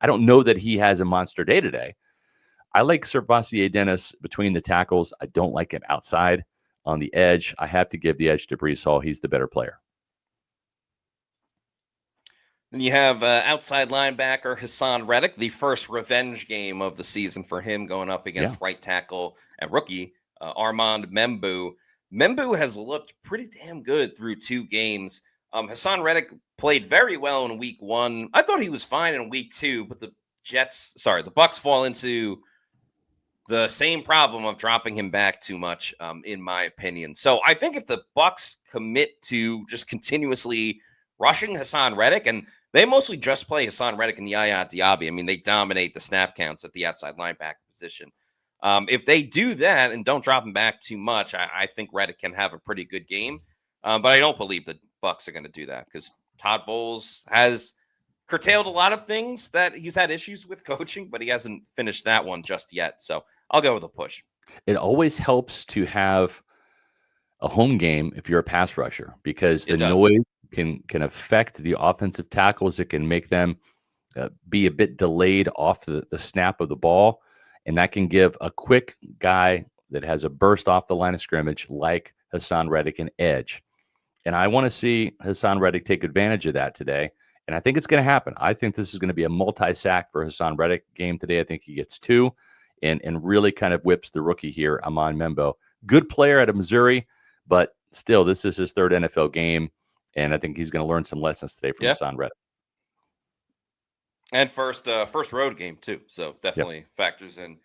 I don't know that he has a monster day today. I like Servase Dennis between the tackles. I don't like him outside on the edge. I have to give the edge to Breece Hall. He's the better player. Then you have outside linebacker Hassan Reddick, the first revenge game of the season for him, going up against right tackle and rookie Armand Membou. Membou has looked pretty damn good through 2 games. Hassan Reddick played very well in week 1. I thought he was fine in week 2, but the Bucs fall into the same problem of dropping him back too much, in my opinion. So I think if the Bucs commit to just continuously rushing Hassan Reddick, and they mostly just play Hassan Reddick and Yaya Diaby. I mean, they dominate the snap counts at the outside linebacker position. If they do that and don't drop him back too much, I think Reddick can have a pretty good game. But I don't believe the Bucs are going to do that, because Todd Bowles has curtailed a lot of things that he's had issues with coaching, but he hasn't finished that one just yet. So I'll go with a push. It always helps to have a home game if you're a pass rusher, because the noise can affect the offensive tackles. It can make them be a bit delayed off the snap of the ball. And that can give a quick guy that has a burst off the line of scrimmage like Hassan Reddick an edge. And I want to see Hassan Reddick take advantage of that today. And I think it's going to happen. I think this is going to be a multi-sack for Hassan Reddick game today. I think he gets 2 and really kind of whips the rookie here, Armand Membou. Good player out of Missouri, but still, this is his 3rd NFL game. And I think he's going to learn some lessons today from Hassan Reddick. And first road game, too. So definitely factors in.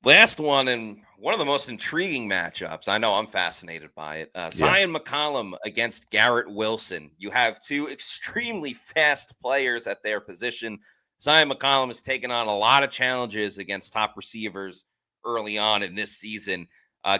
Last one, and one of the most intriguing matchups. I know I'm fascinated by it. Zion McCollum against Garrett Wilson. You have 2 extremely fast players at their position. Zion McCollum has taken on a lot of challenges against top receivers early on in this season.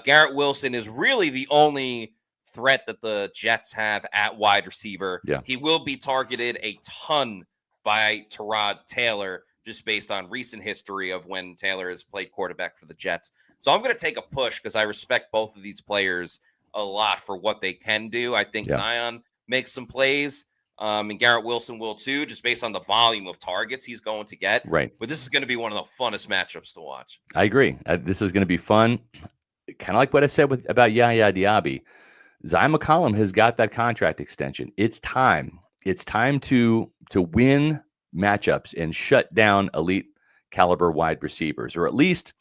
Garrett Wilson is really the only threat that the Jets have at wide receiver. Yeah. He will be targeted a ton by Tyrod Taylor, just based on recent history of when Taylor has played quarterback for the Jets. So I'm going to take a push because I respect both of these players a lot for what they can do. I think Zion makes some plays, and Garrett Wilson will too, just based on the volume of targets he's going to get. Right. But this is going to be one of the funnest matchups to watch. I agree. This is going to be fun. Kind of like what I said about Yaya Diaby. Zion McCollum has got that contract extension. It's time. It's time to win matchups and shut down elite caliber wide receivers, or at least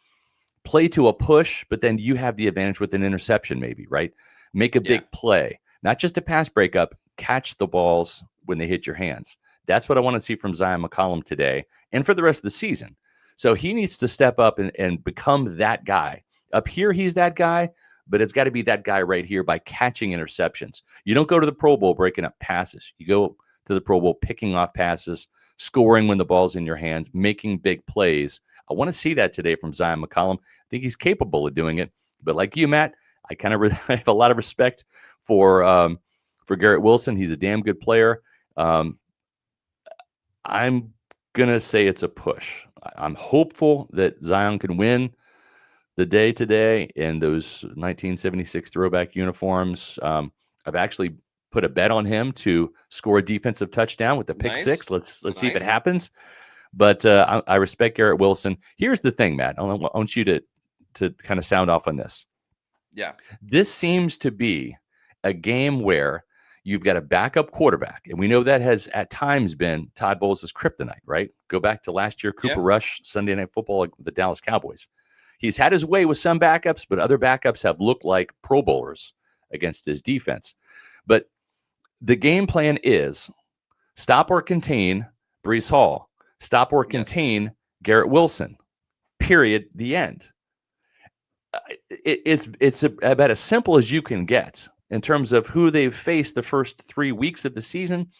play to a push, but then you have the advantage with an interception, maybe, right? Make a big play, not just a pass breakup, catch the balls when they hit your hands. That's what I want to see from Zion McCollum today and for the rest of the season. So he needs to step up and become that guy. Up here, he's that guy, but it's got to be that guy right here by catching interceptions. You don't go to the Pro Bowl breaking up passes. You go to the Pro Bowl picking off passes, scoring when the ball's in your hands, making big plays. I want to see that today from Zion McCollum. I think he's capable of doing it. But like you, Matt, I kind of have a lot of respect for Garrett Wilson. He's a damn good player. I'm going to say it's a push. I'm hopeful that Zion can win the day today in those 1976 throwback uniforms. I've actually put a bet on him to score a defensive touchdown with the pick six. Let's see if it happens. But I respect Garrett Wilson. Here's the thing, Matt. I want you to kind of sound off on this. Yeah. This seems to be a game where you've got a backup quarterback, and we know that has at times been Todd Bowles' kryptonite, right? Go back to last year, Cooper Rush, Sunday Night Football, with the Dallas Cowboys. He's had his way with some backups, but other backups have looked like Pro Bowlers against his defense. But the game plan is stop or contain Breece Hall, stop or contain Garrett Wilson, period, the end. It's about as simple as you can get in terms of who they've faced the first 3 weeks of the season.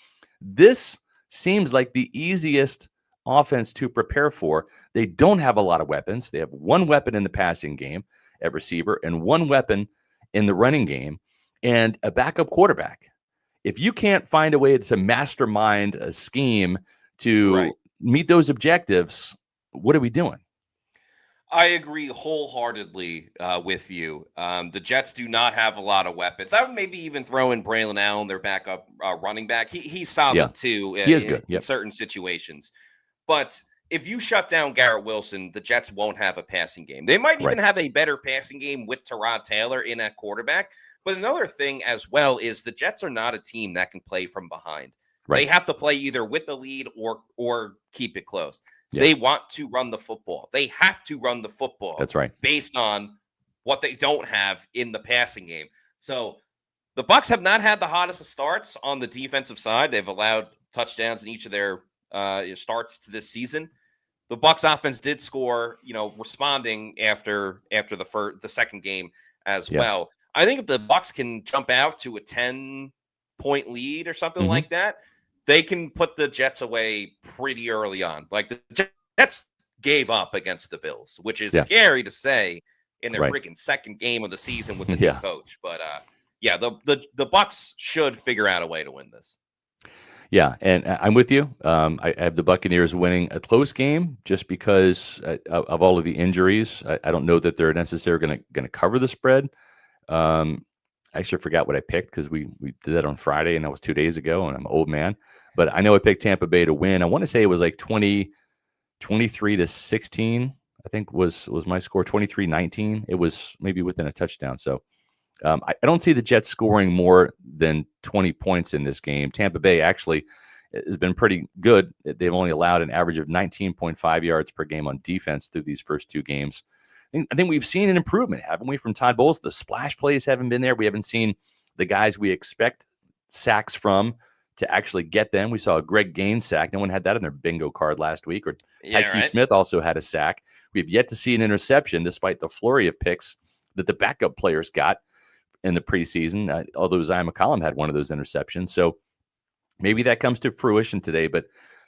This seems like the easiest offense to prepare for. They don't have a lot of weapons. They have one weapon in the passing game at receiver and one weapon in the running game and a backup quarterback. If you can't find a way to mastermind a scheme to meet those objectives, what are we doing? I agree wholeheartedly with you. The Jets do not have a lot of weapons. I would maybe even throw in Braylon Allen, their backup running back. He's solid too. He is good in certain situations. But if you shut down Garrett Wilson, the Jets won't have a passing game. They might even have a better passing game with Tyrod Taylor in at quarterback. But another thing as well is the Jets are not a team that can play from behind. They have to play either with the lead or keep it close. They want to run the football. They have to run the football. That's right. Based on what they don't have in the passing game. So the Bucs have not had the hottest of starts on the defensive side. They've allowed touchdowns in each of their starts to this season. The Bucs offense did score, responding after the second game as well. I think if the Bucs can jump out to a 10-point lead or something like that, they can put the Jets away pretty early on. Like the Jets gave up against the Bills, which is scary to say in their freaking second game of the season with the new coach. But the Bucs should figure out a way to win this. Yeah, and I'm with you. I have the Buccaneers winning a close game just because of all of the injuries. I don't know that they're necessarily going to cover the spread. I actually forgot what I picked because we did that on Friday, and that was 2 days ago, and I'm an old man. But I know I picked Tampa Bay to win. I want to say it was like 23-16, I think was my score, 23-19. It was maybe within a touchdown. So I don't see the Jets scoring more than 20 points in this game. Tampa Bay actually has been pretty good. They've only allowed an average of 19.5 yards per game on defense through these first two games. I think we've seen an improvement, haven't we, from Todd Bowles? The splash plays haven't been there. We haven't seen the guys we expect sacks from to actually get them. We saw a Greg Gaines sack. No one had that on their bingo card last week. Or Tyke Smith also had a sack. We've yet to see an interception despite the flurry of picks that the backup players got in the preseason, although Zion McCollum had one of those interceptions. So maybe that comes to fruition today. But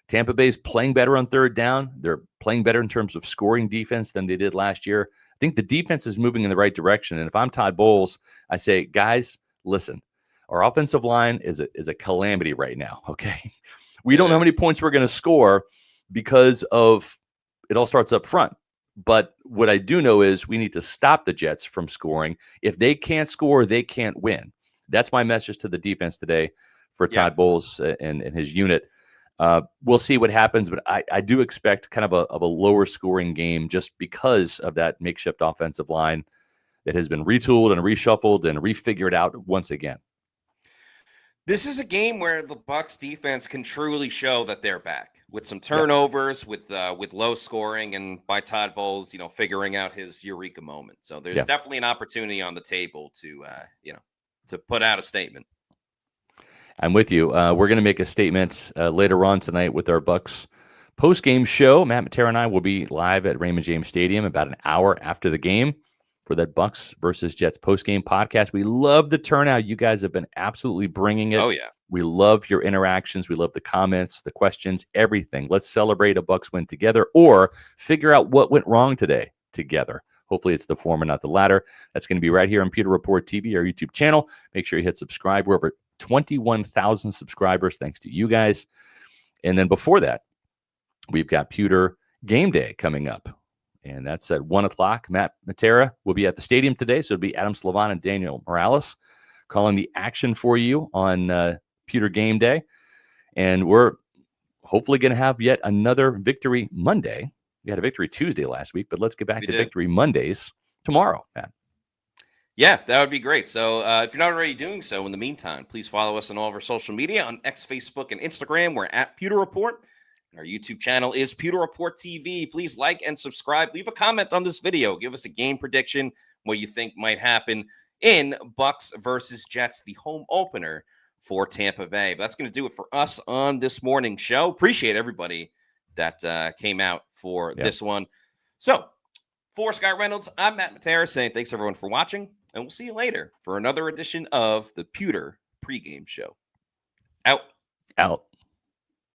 Tampa Bay's playing better on third down. They're playing better in terms of scoring defense than they did last year. I think the defense is moving in the right direction. And if I'm Todd Bowles, I say, guys, listen, our offensive line is a calamity right now. Okay. We It don't know how many is. points we're going to score because of it all starts up front. But what I do know is we need to stop the Jets from scoring. If they can't score, they can't win. That's my message to the defense today for Yeah. Todd Bowles and his unit. We'll see what happens, but I do expect kind of a lower scoring game just because of that makeshift offensive line that has been retooled and reshuffled and refigured out once again. This is a game where the Bucs defense can truly show that they're back with some turnovers, with low scoring, and by Todd Bowles, figuring out his eureka moment. So there's definitely an opportunity on the table to put out a statement. I'm with you. We're going to make a statement later on tonight with our Bucs post-game show. Matt Matera and I will be live at Raymond James Stadium about an hour after the game for that Bucs versus Jets post-game podcast. We love the turnout. You guys have been absolutely bringing it. Oh, yeah. We love your interactions. We love the comments, the questions, everything. Let's celebrate a Bucs win together or figure out what went wrong today together. Hopefully it's the former, not the latter. That's going to be right here on Pewter Report TV, our YouTube channel. Make sure you hit subscribe. We're over 21,000 subscribers, thanks to you guys. And then before that, we've got Pewter Game Day coming up. And that's at 1 o'clock. Matt Matera will be at the stadium today. So it'll be Adam Slavon and Daniel Morales calling the action for you on Pewter Game Day. And we're hopefully going to have yet another Victory Monday. We had a Victory Tuesday last week, but let's get back to Victory Mondays tomorrow, Matt. Yeah, that would be great. So if you're not already doing so, in the meantime, please follow us on all of our social media on X, Facebook, and Instagram. We're at Pewter Report. Our YouTube channel is Pewter Report TV. Please like and subscribe. Leave a comment on this video. Give us a game prediction, what you think might happen in Bucs versus Jets, the home opener for Tampa Bay. But that's going to do it for us on this morning's show. Appreciate everybody that came out for this one. So for Scott Reynolds, I'm Matt Matera saying thanks everyone for watching, and we'll see you later for another edition of the Pewter Pregame Show. Out.